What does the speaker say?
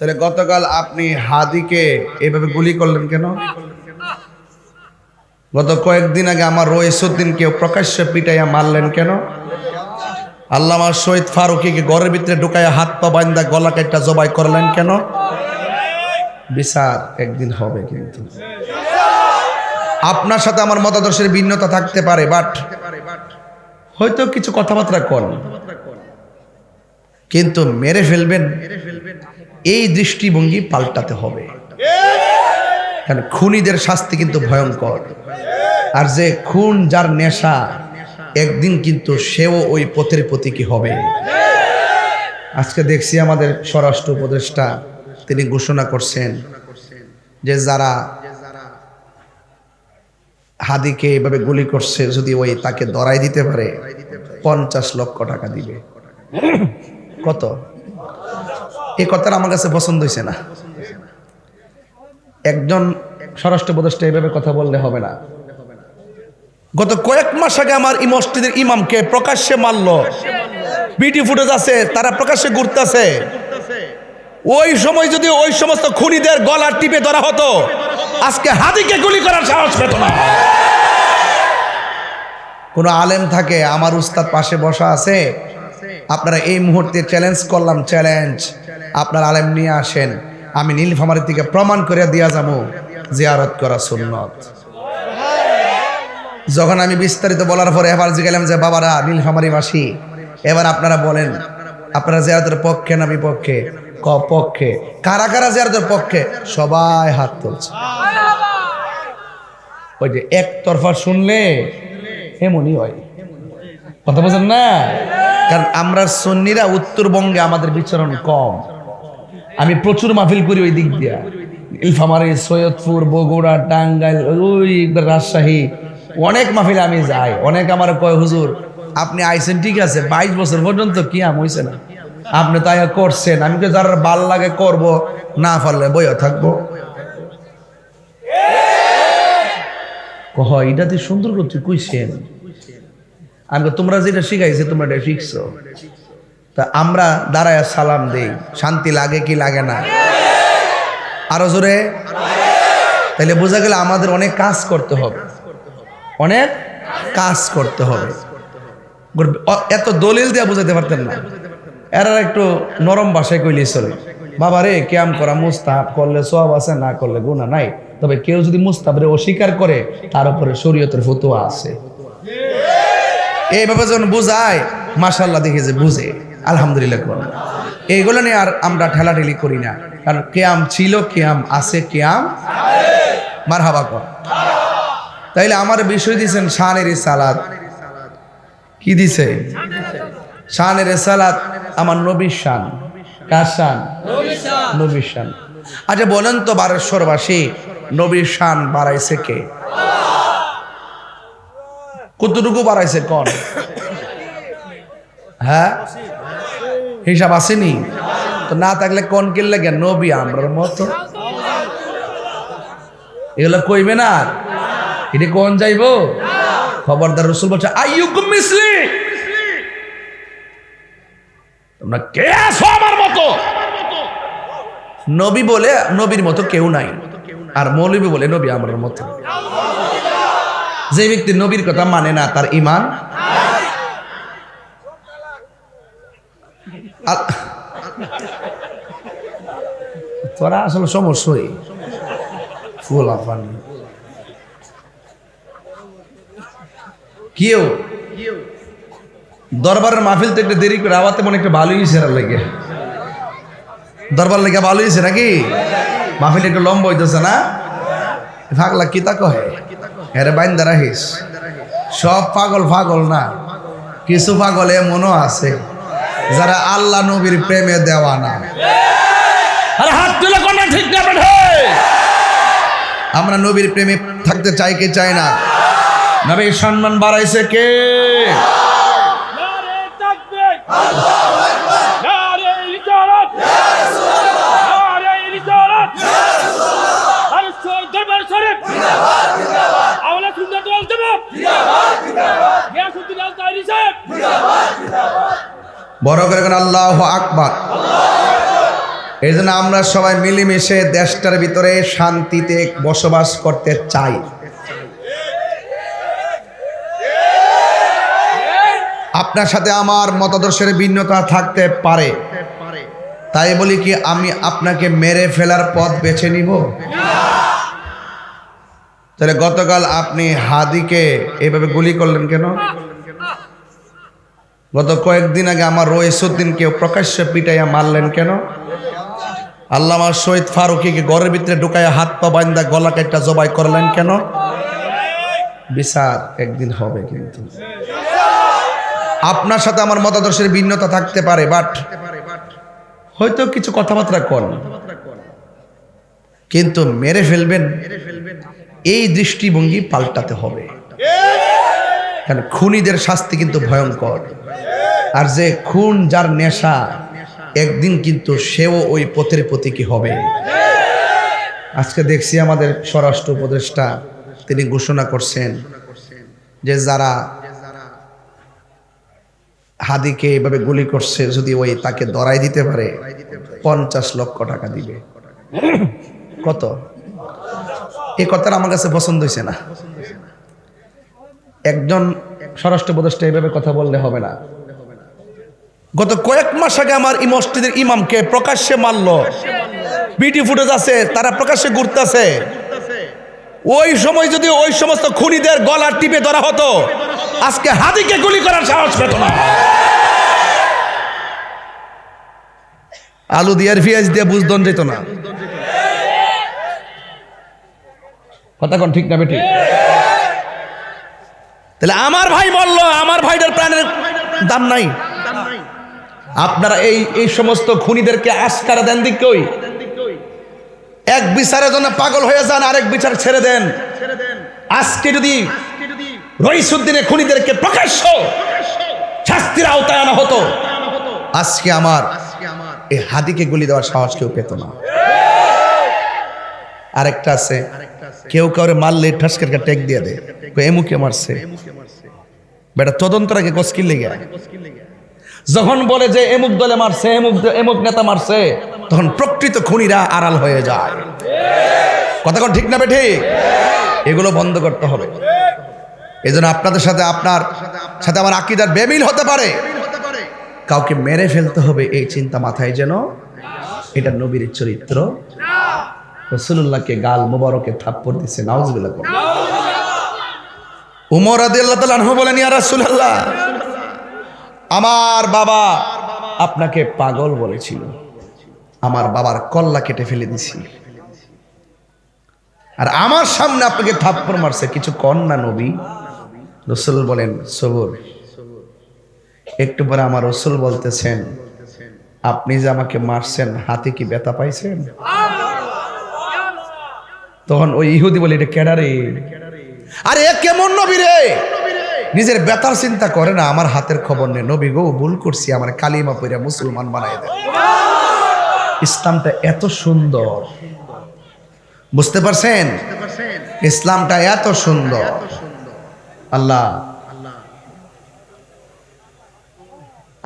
তাহলে গতকাল আপনি হাদিকে এভাবে গুলি করলেন কেন? গত কয়েকদিন আগে আমার রইসুদ্দিনকে প্রকাশ্যে পিটাইয়া মারলেন কেন? আল্লামা শহীদ ফারুকীকে ঘরের ভিতরে ঢুকাইয়া হাত পা বান্ধা গলা কেটে জবাই করলেন কেন? বিচার একদিন হবে। কিন্তু আপনার সাথে আমার মতাদর্শের ভিন্নতা থাকতে পারে, বাট হয়তো কিছু কথাবার্তা কর, কিন্তু মেরে ফেলবেন এই দৃষ্টিভঙ্গি পাল্টাতে হবে। কারণ খুনিদের শাস্তি কিন্তু ভয়ঙ্কর, আর যে খুন যার নেশা একদিন কিন্তু সেও ওই পথের প্রতীকী হবে। আজকে দেখছি আমাদের স্বরাষ্ট্র উপদেষ্টা তিনি ঘোষণা করছেন যে যারা হাদিকে এভাবে গুলি করছে যদি ওই তাকে ধরাই দিতে পারে 50 লক্ষ টাকা দিবে। কত? এই কথাটা আমার কাছে পছন্দ হয়েছে না। একজন স্বরাষ্ট্র উপদেষ্টা এভাবে কথা বললে হবে না। গত কয়েক মাস আগে আমার এই মসজিদের ইমামকে প্রকাশ্যে মারলো, ভিডিও ফুটেজ আছে, তারা প্রকাশ্যে ঘুরতেছে। ওই সময় যদি ওই সমস্ত খুনিদের গলা টিপে ধরা হতো, আজকে হাদিকে গুলি করার সাহস পেত না। কোন আলেম থাকে, আমার উস্তাদ পাশে বসা আছে, আপনারা এই মুহূর্তে চ্যালেঞ্জ করলাম, চ্যালেঞ্জ, আপনার আলেম নিয়ে আসেন, আমি নীলফামারী থেকে প্রমাণ করে দিয়া যাবো জিয়ারত করা সুন্নত। যখন আমি বিস্তারিত বলার পরে এবার জিজ্ঞাসলাম যে বাবারা নীলফামারী বাসী, এবার আপনারা বলেন আপনারা জিয়ারতের পক্ষে না বিপক্ষে? পক্ষে। কারা কারা জিয়ারতের পক্ষে? সবাই হাত তুলছে। ওই যে একতরফা শুনলে এমনই হয়, কথা বলছেন না? কারণ আমরা সুন্নিরা উত্তরবঙ্গে আমাদের বিচরণ কম। আমি প্রচুর মাহফিল করি ওই দিক দিয়া, নীলফামারী, সৈয়দপুর, বগুড়া, টাঙ্গাইল, ওই রাজশাহী, অনেক মাহফিলে আমি যাই। অনেক আমার কয় হুজুর আপনি আইছেন ঠিক আছে, 22 বছর পর্যন্ত কিয়াম হইছে না, আপনি তাই করছেন, আমি তো যারা ভাল লাগে করব, না পারলে বইয়া থাকবো। এটা তুই সুন্দর করছি কইছেন, আমি তোমরা যেটা শিখাইছে তোমরা এটা শিখছো, তা আমরা দাঁড়ায় সালাম দেই, শান্তি লাগে কি লাগে না? আরো জোরে। তাহলে বোঝা গেল আমাদের অনেক কাজ করতে হবে, অনেক কাজ করতে হবে। এত দলিল দিয়ে বুঝাতে পারতেন না, এরা একটু নরম ভাষায় কইলে চলে। বাবা রে, কিয়াম করা মুস্তাহাব, করলে সওয়াব আছে, না করলে গুনাহ নাই। তবে কেউ যদি মুস্তাহাবরে অস্বীকার করে, তার উপরে শরীয়তের ফতোয়া আছে। এইভাবে যখন বুঝায়, মাশাআল্লাহ দেখে যে বুঝে, আলহামদুলিল্লাহ। এইগুলো নিয়ে আর আমরা ঠেলাঠেলি করি না, কারণ কিয়াম ছিল, কিয়াম আছে, কিয়াম মারহাবা কর। তাইলে আমার বিষয় দিয়েছেন শানের সালাত। কি দিছে? শানের সালাত আমার নবীর শান। কার শান? নবীর শান। আচ্ছা বলেন তো বারেশ্বরবাসী, নবীর শান বাড়াইছে কে? কতটুকু বাড়াইছে কোন? হ্যাঁ, হিসাব আসেনি তো? না থাকলে কোন কিনলে গে নবী আমরার মতো এগুলো কইবে না। এটা কোন যাইব? খবরদার, রাসূল বলছে আইয়ুকুম মিসলি, তোমরা কে আছো আমার মতো? নবী বলে নবীর মতো কেউ নাই, আর মৌলবী বলে নবী আমার মতো। যে ব্যক্তি নবীর কথা মানে না, তার ঈমান তোরা আসলে সমস্যাই ফুল আফানি। কেউ দরবারের মাহফিল তো একটু দেরি করে আওয়াতে মনে একটু ভালোই হয়েছে, লাগে দরবার লেগে ভালো হয়েছে নাকি? মাহফিল একটু লম্বা হইতেছে না? ফাগলা কিতা কহে এরে বাইন্দা রাখিস। সব পাগল পাগল না, কিছু পাগল এমনও আছে যারা আল্লাহ নবীর প্রেমে দেওয়া না। আরে হাত তুলে কোন ঠিক না বেঠে? আমরা নবীর প্রেমে থাকতে চাই কে চাই না? নবীর সম্মান বাড়াইছে কে? নারে তাকবীর, আল্লাহু আকবার, নারে রিসালাত, ইয়া রাসূলুল্লাহ, নারে রিসালাত, ইয়া রাসূলুল্লাহ, আর সৈয়দ দরবার শরীফ জিন্দাবাদ জিন্দাবাদ, আওলা সুন্নাত ওয়াল জামাত জিন্দাবাদ জিন্দাবাদ, গিয়াসউদ্দিন আল তাইরি সাহেব জিন্দাবাদ জিন্দাবাদ। বড় করে কোন আল্লাহু আকবার। এই জন্য আমরা সবাই মিলেমিশে দেশটার ভিতরে শান্তিতে বসবাস করতে চাই। আপনার সাথে আমার মতাদর্শের ভিন্নতা থাকতে পারে, তাই বলি কি আমি আপনাকে মেরে ফেলার পথ বেছে নিব? তাহলে গতকাল আপনি হাদিকে এভাবে গুলি করলেন কেন? গত কয়েকদিন আগে আমার রইসুদ্দিনকে প্রকাশ্যে পিটাইয়া মারলেন কেন? আল্লামা শহীদ ফারুকীকে ঘরের ভিতরে ঢুকাইয়া হাত পা বান্ধা গলা কেটে জবাই করলেন কেন? বিচার একদিন হবে। কিন্তু আপনার সাথে আমার মতাদর্শের ভিন্নতা থাকতে পারে, বাট হয়তো কিছু কথাবার্তা কর, কিন্তু মেরে ফেলবেন এই দৃষ্টিভঙ্গি পাল্টাতে হবে। কারণ খুনিদের শাস্তি কিন্তু ভয়ঙ্কর, আর যে খুন যার নেশা একদিন কিন্তু সেও ওই পথের প্রতীকী হবে। আজকে দেখছি আমাদের স্বরাষ্ট্র উপদেষ্টা তিনি ঘোষণা করছেন যে যারা হাদিকে এভাবে গুলি করছে যদি ওই তাকে ধরাই দিতে পারে 50 লক্ষ টাকা দিবে। কত? এই কথাটা আমার কাছে পছন্দ হয়েছে না। একজন স্বরাষ্ট্র উপদেষ্টা এইভাবে কথা বললে হবে না। গত কয়েক মাস আগে আমার এই মসজিদের ইমামকে প্রকাশ্যে মারলো, ভিডিও ফুটেজ আছে, তারা প্রকাশ্যে ঘুরতেছে। ওই সময় যদি ওই সমস্ত খুনিদের গলা টিপে ধরা হতো, আজকে হাদিকে গুলি করার সাহস পেত না। আলু দিয়ে আর পেঁয়াজ দিয়ে বুঝদন যেত না। কথা কোন ঠিক না বেটি? তাহলে আমার ভাই বললো, আমার ভাইদের প্রাণের দাম নাই। আপনারা এই সমস্ত খুনিদেরকে আস্কারা দেন দিক কই? এক বিচারের জন্য পাগল হয়ে যান, আরেক বিচার ছেড়ে দেন। আজকে যদি রইসুদ্দিনের খুনিদেরকে প্রকাশ্য শাস্তির আওতায় আনা হতো, আজকে আমার এই হাদিকে গুলি দেওয়ার সাহস কেউ পেত না। আরেকটা আছে, কেউ কাউরে মারলে ঠাসকের টেক দিয়ে দেয়, এমুকে মারছে বেটা, তদন্তের আগে কসকিল লেগে। যখন বলে যে এমুক দলে মারছে, এমুক নেতা মারছে, তখন প্রকৃত খুনিরা আড়াল হয়ে যায়। কথা কোন ঠিক না বেঠি? এগুলো বন্ধ করতে হবে। এই জন্য আপনাদের সাথে আপনার সাথে আমার আকীদার বেমিল হতে পারে, কাউকে মেরে ফেলতে হবে এই চিন্তা মাথায় যেন এটা নবীর চরিত্র। রাসূলুল্লাহকে গাল মোবারকে থাপ্পড় দিছে, নাউজুবিল্লাহ। উমর রাদিয়াল্লাহু তাআলা আনহু বলেন, ইয়া রাসূলুল্লাহ, আমার বাবা আপনাকে পাগল বলেছিল, আমার বাবার কল্লা কেটে ফেলে দিছি, আর আমার সামনে আপনাকে থাপ্পড় মারছে, কিছু কন না নবী? রাসূল বলেন, সবর। একটু পরে আমার রাসূল বলতেছেন, আপনি যে আমাকে মারছেন হাতে কি ব্যথা পাইছেন? তখন ওই ইহুদি বলে, এটা কেডা রে? আরে এ কেমন নবী রে? নিজের ব্যথার চিন্তা করে না, আমার হাতের খবর নেই। নবী গো, ভুল করছি, আমার কালিমা পড়ে মুসলমান বানাই দেন। ইসলামটা এত সুন্দর, বুঝতে পারছেন? ইসলামটা এত সুন্দর। আল্লাহ